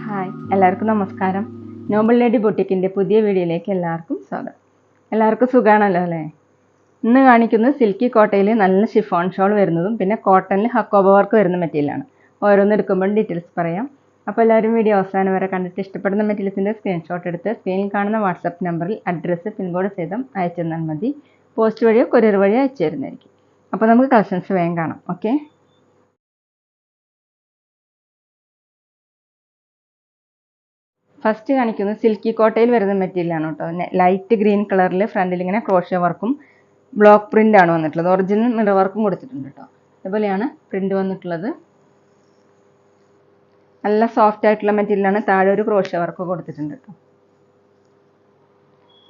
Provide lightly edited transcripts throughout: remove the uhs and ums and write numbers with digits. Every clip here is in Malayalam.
ഹായ്, എല്ലാവർക്കും നമസ്കാരം. നോബൽ ലേഡി ബൊട്ടിക്കിൻ്റെ പുതിയ വീഡിയോയിലേക്ക് എല്ലാവർക്കും സ്വാഗതം. എല്ലാവർക്കും സുഖമാണല്ലോ അല്ലേ? ഇന്ന് കാണിക്കുന്നത് സിൽക്കി കോട്ടയിൽ നല്ല ഷിഫോൺ ഷോൾ വരുന്നതും പിന്നെ കോട്ടണിൽ ഹക്കോബ വർക്ക് വരുന്ന മെറ്റീരിയലാണ്. ഓരോന്ന് എടുക്കുമ്പോൾ ഡീറ്റെയിൽസ് പറയാം. അപ്പോൾ എല്ലാവരും വീഡിയോ അവസാനം വരെ കണ്ടിട്ട് ഇഷ്ടപ്പെടുന്ന മെറ്റീരിയൽസിൻ്റെ സ്ക്രീൻഷോട്ട് എടുത്ത് സ്ക്രീനിൽ കാണുന്ന വാട്സപ്പ് നമ്പറിൽ അഡ്രസ്സ് പിൻകോഡ് സഹിതം അയച്ചു തന്നാൽ മതി. പോസ്റ്റ് വഴിയോ കൊറിയർ വഴിയോ അയച്ചു തരുന്നതായിരിക്കും. അപ്പോൾ നമുക്ക് കളക്ഷൻസ് വേഗം കാണാം. ഓക്കെ, ഫസ്റ്റ് കാണിക്കുന്നത് സിൽക്കി കോട്ടയിൽ വരുന്ന മെറ്റീരിയലാണ് കേട്ടോ. ലൈറ്റ് ഗ്രീൻ കളറിൽ ഫ്രണ്ടിൽ ഇങ്ങനെ ക്രോഷ്യ വർക്കും ബ്ലോക്ക് പ്രിൻ്റ് ആണ് വന്നിട്ടുള്ളത്. ഒറിജിനൽ മിറർ വർക്കും കൊടുത്തിട്ടുണ്ട് കേട്ടോ. അതുപോലെയാണ് പ്രിൻ്റ് വന്നിട്ടുള്ളത്. നല്ല സോഫ്റ്റ് ആയിട്ടുള്ള മെറ്റീരിയലാണ്. താഴെ ഒരു ക്രോഷ്യ വർക്ക് കൊടുത്തിട്ടുണ്ട് കേട്ടോ.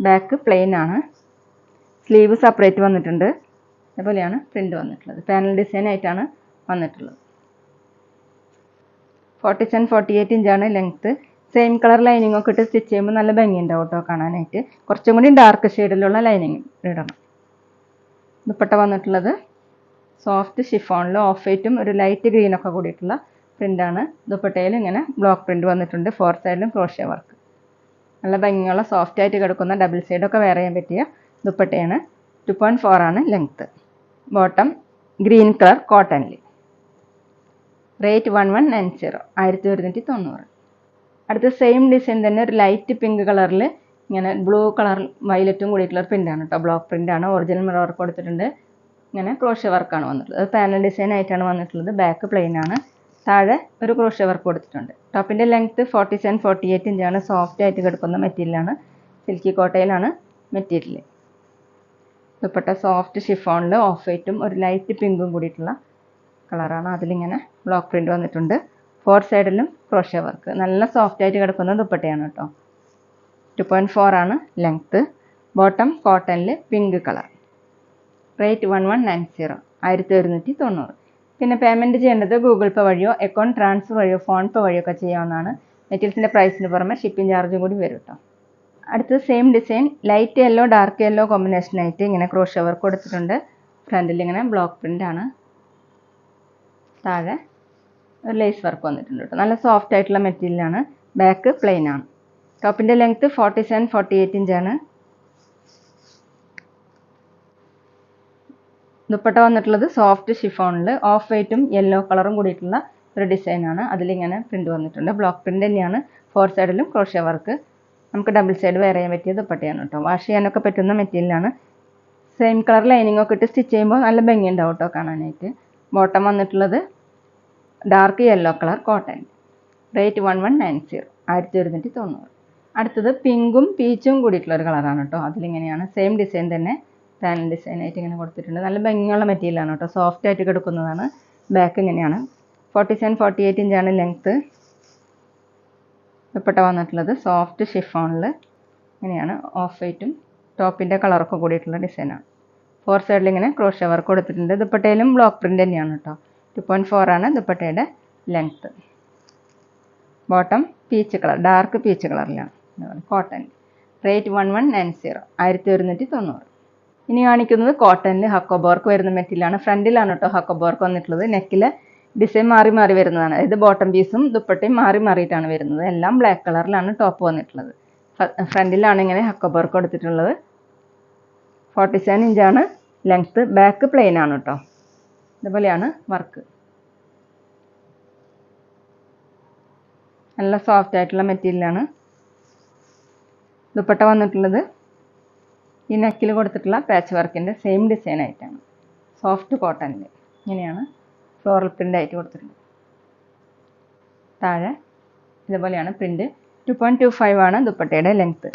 ബാക്ക് പ്ലെയിൻ ആണ്. സ്ലീവ് സെപ്പറേറ്റ് വന്നിട്ടുണ്ട്. അതുപോലെയാണ് പ്രിൻ്റ് വന്നിട്ടുള്ളത്. പാനൽ ഡിസൈൻ ആയിട്ടാണ് വന്നിട്ടുള്ളത്. 47-48 ഇഞ്ചാണ് ലെങ്ത്ത്. സെയിം കളർ ലൈനിങ് ഒക്കെ ഇട്ട് സ്റ്റിച്ച് ചെയ്യുമ്പോൾ നല്ല ഭംഗിയുണ്ടാവും കേട്ടോ കാണാനായിട്ട്. കുറച്ചും കൂടി ഡാർക്ക് ഷെയ്ഡിലുള്ള ലൈനിങ് ഇടണം. ദുപ്പട്ട വന്നിട്ടുള്ളത് സോഫ്റ്റ് ഷിഫോണിൽ ഓഫ് വൈറ്റും ഒരു ലൈറ്റ് ഗ്രീനൊക്കെ കൂടിയിട്ടുള്ള പ്രിൻ്റാണ്. ദുപ്പട്ടയിൽ ഇങ്ങനെ ബ്ലോക്ക് പ്രിൻ്റ് വന്നിട്ടുണ്ട്. 4 സൈഡിലും ക്രോഷ്യ വർക്ക്. നല്ല ഭംഗിയുള്ള സോഫ്റ്റ് ആയിട്ട് കിടക്കുന്ന ഡബിൾ സൈഡൊക്കെ വെയർ ചെയ്യാൻ പറ്റിയ ദുപ്പട്ടയാണ്. 2.4 ആണ് ലെങ്ത്ത്. ബോട്ടം ഗ്രീൻ കളർ കോട്ടണിൽ. റേറ്റ് 1190, 1190. അടുത്ത സെയിം ഡിസൈൻ തന്നെ ഒരു ലൈറ്റ് പിങ്ക് കളറിൽ ഇങ്ങനെ ബ്ലൂ കളർ വയലറ്റും കൂടിയിട്ടുള്ള പ്രിൻ്റാണ് കേട്ടോ. ബ്ലോക്ക് പ്രിൻ്റാണ്. ഒറിജിനൽ മിറർ വർക്ക് കൊടുത്തിട്ടുണ്ട്. ഇങ്ങനെ ക്രോഷ്യ വർക്കാണ് വന്നിട്ടുള്ളത്. അത് പാനൽ ഡിസൈൻ ആയിട്ടാണ് വന്നിട്ടുള്ളത്. ബാക്ക് പ്ലെയിൻ ആണ്. താഴെ ഒരു ക്രോഷ്യ വർക്ക് കൊടുത്തിട്ടുണ്ട്. ടോപ്പിൻ്റെ ലെങ്ത്ത് 47-48 ഇഞ്ചാണ്. സോഫ്റ്റ് ആയിട്ട് കിടക്കുന്ന മെറ്റീരിയലാണ്. സിൽക്കി കോട്ടയിലാണ് മെറ്റീരിയൽ. ദുപ്പട്ട സോഫ്റ്റ് ഷിഫോണിൽ ഓഫ് വൈറ്റും ഒരു ലൈറ്റ് പിങ്കും കൂടിയിട്ടുള്ള കളറാണ്. അതിലിങ്ങനെ ബ്ലോക്ക് പ്രിൻ്റ് വന്നിട്ടുണ്ട്. 4 സൈഡിലും ക്രോഷ്യ വർക്ക്. നല്ല സോഫ്റ്റ് ആയിട്ട് കിടക്കുന്ന ദുപ്പട്ടയാണ് കേട്ടോ. 2.4 ആണ് ലെങ്ത്ത്. ബോട്ടം കോട്ടണിൽ പിങ്ക് കളർ. റേറ്റ് 1190, 1190. പിന്നെ പേയ്മെൻറ്റ് ചെയ്യേണ്ടത് ഗൂഗിൾ പേ വഴിയോ അക്കൗണ്ട് ട്രാൻസ്ഫർ വഴിയോ ഫോൺ പേ വഴിയോ ഒക്കെ ചെയ്യാവുന്നതാണ്. മെറ്റീരിയൽസിൻ്റെ പ്രൈസിന് പുറമെ ഷിപ്പിംഗ് ചാർജും കൂടി വരും കേട്ടോ. അടുത്തത് same design light yellow dark yellow കോമ്പിനേഷനായിട്ട് ഇങ്ങനെ ക്രോഷ്യ വർക്ക് കൊടുത്തിട്ടുണ്ട്. ഫ്രണ്ടിൽ ഇങ്ങനെ ബ്ലോക്ക് പ്രിൻ്റ് ആണ്. താഴെ ഒരു ലേസ് വർക്ക് വന്നിട്ടുണ്ട് കേട്ടോ. നല്ല സോഫ്റ്റ് ആയിട്ടുള്ള മെറ്റീരിയലാണ്. ബാക്ക് പ്ലെയിൻ ആണ്. ടോപ്പിൻ്റെ ലെങ്ത്ത് 47-48 ഇഞ്ചാണ്. ദുപ്പട്ട വന്നിട്ടുള്ളത് സോഫ്റ്റ് ഷിഫോണിൽ ഓഫ് വൈറ്റും യെല്ലോ കളറും കൂടിയിട്ടുള്ള ഒരു ഡിസൈനാണ്. അതിലിങ്ങനെ പ്രിൻ്റ് വന്നിട്ടുണ്ട്. ബ്ലോക്ക് പ്രിൻ്റ് തന്നെയാണ്. 4 സൈഡിലും ക്രോഷ്യ വർക്ക്. നമുക്ക് ഡബിൾ സൈഡ് വെയർ ചെയ്യാൻ പറ്റിയ ദുപ്പട്ടയാണ് കേട്ടോ. വാഷ് ചെയ്യാനൊക്കെ പറ്റുന്ന മെറ്റീരിയലാണ്. സെയിം കളർ ലൈനിങ് ഒക്കെ ഇട്ട് സ്റ്റിച്ച് ചെയ്യുമ്പോൾ നല്ല ഭംഗിയുണ്ടാവും കേട്ടോ കാണാനായിട്ട്. ബോട്ടം വന്നിട്ടുള്ളത് dark yellow colour cotton. Rate 1190, 1190. അടുത്തത് പിങ്കും പീച്ചും കൂടിയിട്ടുള്ള ഒരു കളറാണ് കേട്ടോ. അതിലിങ്ങനെയാണ് സെയിം ഡിസൈൻ തന്നെ പാനൽ ഡിസൈൻ ആയിട്ട് ഇങ്ങനെ കൊടുത്തിട്ടുണ്ട്. നല്ല ഭംഗിയുള്ള മെറ്റീരിയലാണ് കേട്ടോ. സോഫ്റ്റ് ആയിട്ട് കിടക്കുന്നതാണ്. ബാക്ക് ഇങ്ങനെയാണ്. 47-48 ഇഞ്ചാണ് ലെങ്ത്ത്. ദുപ്പട്ട വന്നിട്ടുള്ളത് സോഫ്റ്റ് ഷിഫോണിൽ ഇങ്ങനെയാണ് ഓഫ് വൈറ്റും ടോപ്പിൻ്റെ കളറൊക്കെ കൂടിയിട്ടുള്ള ഡിസൈനാണ്. 4 സൈഡിൽ ഇങ്ങനെ ക്രോഷ്യ വർക്ക് കൊടുത്തിട്ടുണ്ട്. ദുപ്പട്ടയിലും ബ്ലോക്ക് പ്രിൻ്റ് തന്നെയാണ് കേട്ടോ. 2.4 ആണ് ദുപ്പട്ടയുടെ length. Bottom peach colour dark peach കളറിലാണ് കോട്ടൺ. റേറ്റ് 1190, 1190. ഇനി കാണിക്കുന്നത് കോട്ടണിൽ ഹക്കോബ വർക്ക് വരുന്ന മെറ്റീരിയലാണ്. ഫ്രണ്ടിലാണ് കേട്ടോ ഹക്കോബ വർക്ക് വന്നിട്ടുള്ളത്. നെക്കിൽ ഡിസൈൻ മാറി മാറി വരുന്നതാണ്. അതായത് ബോട്ടം പീസും ദുപ്പട്ടയും മാറി മാറിയിട്ടാണ് വരുന്നത്. എല്ലാം ബ്ലാക്ക് കളറിലാണ് ടോപ്പ് വന്നിട്ടുള്ളത്. ഫ്രണ്ടിലാണ് ഇങ്ങനെ ഹക്കോബ വർക്ക് കൊടുത്തിട്ടുള്ളത്. 47 ഇഞ്ചാണ് ലെങ്ത്ത്. ബാക്ക് പ്ലെയിൻ ആണ് കേട്ടോ. ഇതുപോലെയാണ് വർക്ക്. നല്ല സോഫ്റ്റ് ആയിട്ടുള്ള മെറ്റീരിയലാണ്. ദുപ്പട്ട വന്നിട്ടുള്ളത് ഈ നെക്കിൽ കൊടുത്തിട്ടുള്ള പാച്ച് വർക്കിൻ്റെ സെയിം ഡിസൈൻ ആയിട്ടാണ്. സോഫ്റ്റ് കോട്ടണിൽ ഇങ്ങനെയാണ് ഫ്ലോറൽ പ്രിൻ്റ് ആയിട്ട് കൊടുത്തിട്ടുണ്ട്. താഴെ ഇതുപോലെയാണ് പ്രിൻ്റ്. 2.25 ആണ് ദുപ്പട്ടയുടെ ലെങ്ത്ത്.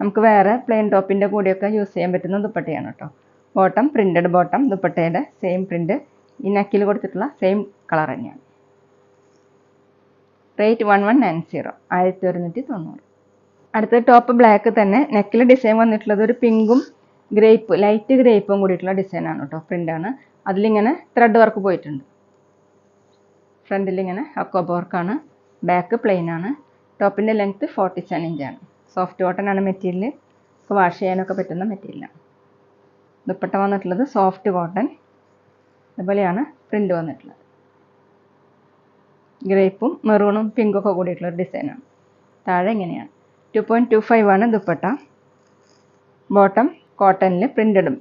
നമുക്ക് വേറെ പ്ലെയിൻ ടോപ്പിൻ്റെ കൂടെയൊക്കെ യൂസ് ചെയ്യാൻ പറ്റുന്ന ദുപ്പട്ടയാണ് കേട്ടോ. Bottom printed bottom. ദുപ്പട്ടയുടെ സെയിം പ്രിൻ്റ് ഈ നെക്കിൽ കൊടുത്തിട്ടുള്ള സെയിം കളർ തന്നെയാണ്. റേറ്റ് 1190, 1190. അടുത്ത ടോപ്പ് ബ്ലാക്ക് തന്നെ. നെക്കിൽ ഡിസൈൻ വന്നിട്ടുള്ളത് ഒരു പിങ്കും ഗ്രേപ്പ് ലൈറ്റ് ഗ്രേപ്പും കൂടിയിട്ടുള്ള ഡിസൈനാണ് കേട്ടോ. പ്രിൻ്റാണ്. അതിലിങ്ങനെ ത്രെഡ് വർക്ക് പോയിട്ടുണ്ട്. ഫ്രണ്ടിലിങ്ങനെ ഹക്കോബ വർക്കാണ്. ബാക്ക് പ്ലെയിൻ ആണ്. ടോപ്പിൻ്റെ ലെങ്ത്ത് 47 ഇഞ്ചാണ്. സോഫ്റ്റ് കോട്ടൺ ആണ് മെറ്റീരിയൽ. വാഷ് ചെയ്യാനൊക്കെ പറ്റുന്ന മെറ്റീരിയലാണ്. ദുപ്പട്ട വന്നിട്ടുള്ളത് സോഫ്റ്റ് കോട്ടൺ. അതുപോലെയാണ് പ്രിൻ്റ് വന്നിട്ടുള്ളത്. ഗ്രേപ്പും മെറൂണും പിങ്കൊക്കെ കൂടിയിട്ടുള്ള ഒരു ഡിസൈനാണ്. താഴെ ഇങ്ങനെയാണ്. 2.25 ആണ് ദുപ്പട്ട. ബോട്ടം കോട്ടണിൽ പ്രിൻ്റഡും.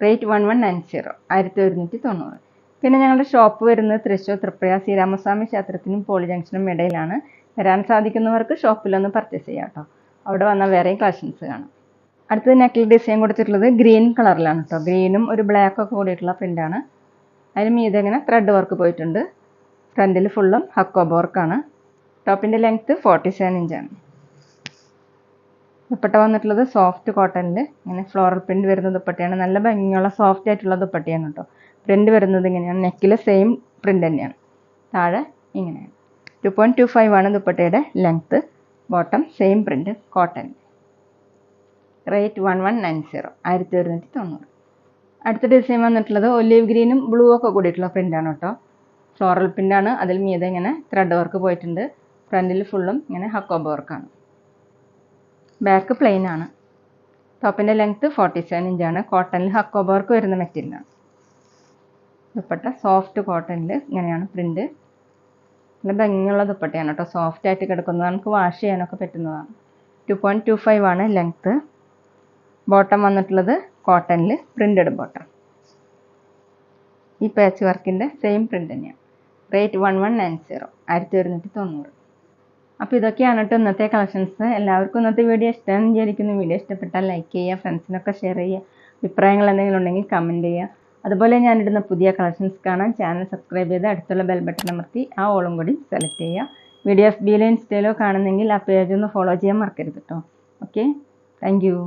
റേറ്റ് 1190, 1190. പിന്നെ ഞങ്ങളുടെ ഷോപ്പ് വരുന്നത് തൃശ്ശൂർ തൃപ്രയ ശ്രീരാമസ്വാമി ക്ഷേത്രത്തിനും പോളി ജംഗ്ഷനും ഇടയിലാണ്. വരാൻ സാധിക്കുന്നവർക്ക് ഷോപ്പിലൊന്ന് പർച്ചേസ് ചെയ്യാം കേട്ടോ. അവിടെ വന്നാൽ വേറെയും കളക്ഷൻസ് കാണാം. അടുത്തത് നെക്കിൽ ഡിസൈൻ കൊടുത്തിട്ടുള്ളത് ഗ്രീൻ കളറിലാണ് കേട്ടോ. ഗ്രീനും ഒരു ബ്ലാക്കും ഒക്കെ കൂടിയിട്ടുള്ള പ്രിൻ്റാണ്. അതിന് മീതെ ഇങ്ങനെ ത്രെഡ് വർക്ക് പോയിട്ടുണ്ട്. ഫ്രണ്ടിൽ ഫുള്ളും ഹക്കോബ വർക്കാണ്. ടോപ്പിൻ്റെ ലെങ്ത്ത് 47 ഇഞ്ചാണ്. ദുപ്പട്ട വന്നിട്ടുള്ളത് സോഫ്റ്റ് കോട്ടണിൽ ഇങ്ങനെ ഫ്ലോറൽ പ്രിൻ്റ് വരുന്ന ദുപ്പട്ടയാണ്. നല്ല ഭംഗിയുള്ള സോഫ്റ്റ് ആയിട്ടുള്ള ദുപ്പട്ടയാണ് കേട്ടോ. പ്രിൻ്റ് വരുന്നത് ഇങ്ങനെയാണ്. നെക്കിൽ സെയിം പ്രിൻ്റ് തന്നെയാണ്. താഴെ ഇങ്ങനെയാണ്. 2.25 ആണ് ദുപ്പട്ടയുടെ length. Bottom same print cotton. Rate 1190, 1190. അടുത്ത ഡിസൈൻ വന്നിട്ടുള്ളത് ഒലീവ് ഗ്രീനും ബ്ലൂ ഒക്കെ കൂടിയിട്ടുള്ള പ്രിൻ്റാണ് കേട്ടോ. ഫ്ലോറൽ പ്രിൻ്റാണ്. അതിൽ മീതെ ഇങ്ങനെ ത്രെഡ് വർക്ക് പോയിട്ടുണ്ട്. ഫ്രണ്ടിൽ ഫുള്ളും ഇങ്ങനെ ഹക്കോബ വർക്കാണ്. ബാക്ക് പ്ലെയിൻ ആണ്. ടോപ്പിൻ്റെ ലെങ്ത്ത് 47 ഇഞ്ചാണ്. കോട്ടണിൽ ഹക്കോബ വർക്ക് വരുന്ന മെറ്റീരിയലാണ്. ദുപ്പട്ട സോഫ്റ്റ് കോട്ടണിൽ ഇങ്ങനെയാണ് പ്രിൻ്റ്. നല്ല ഭംഗിയുള്ള ദുപ്പട്ടയാണ് കേട്ടോ. സോഫ്റ്റ് ആയിട്ട് കിടക്കുന്നത്, നമുക്ക് വാഷ് ചെയ്യാനൊക്കെ പറ്റുന്നതാണ്. 2.25 ആണ് ലെങ്ത്ത്. ബോട്ടം വന്നിട്ടുള്ളത് കോട്ടണിൽ പ്രിൻ്റഡ് ബോട്ടം. ഈ പാച്ച് വർക്കിൻ്റെ സെയിം പ്രിൻ്റ് തന്നെയാണ്. റേറ്റ് 1190, 1190. അപ്പോൾ ഇതൊക്കെയാണ് കേട്ടോ ഇന്നത്തെ കളക്ഷൻസ്. എല്ലാവർക്കും ഇന്നത്തെ വീഡിയോ ഇഷ്ടമാണെന്ന് വിചാരിക്കുന്നു. വീഡിയോ ഇഷ്ടപ്പെട്ടാൽ ലൈക്ക് ചെയ്യുക, ഫ്രണ്ട്സിനൊക്കെ ഷെയർ ചെയ്യുക. അഭിപ്രായങ്ങൾ എന്തെങ്കിലും ഉണ്ടെങ്കിൽ കമൻറ്റ് ചെയ്യുക. അതുപോലെ ഞാനിടുന്ന പുതിയ കളക്ഷൻസ് കാണാൻ ചാനൽ സബ്സ്ക്രൈബ് ചെയ്ത് അടുത്തുള്ള ബെൽ ബട്ടൺ അമർത്തി ആ ഓളും കൂടി സെലക്ട് ചെയ്യുക. വീഡിയോ FBയിലോ ഇൻസ്റ്റയിലോ കാണുന്നെങ്കിൽ ആ പേജ് ഒന്ന് ഫോളോ ചെയ്യാൻ മറക്കരുത് കേട്ടോ. Okay, thank you.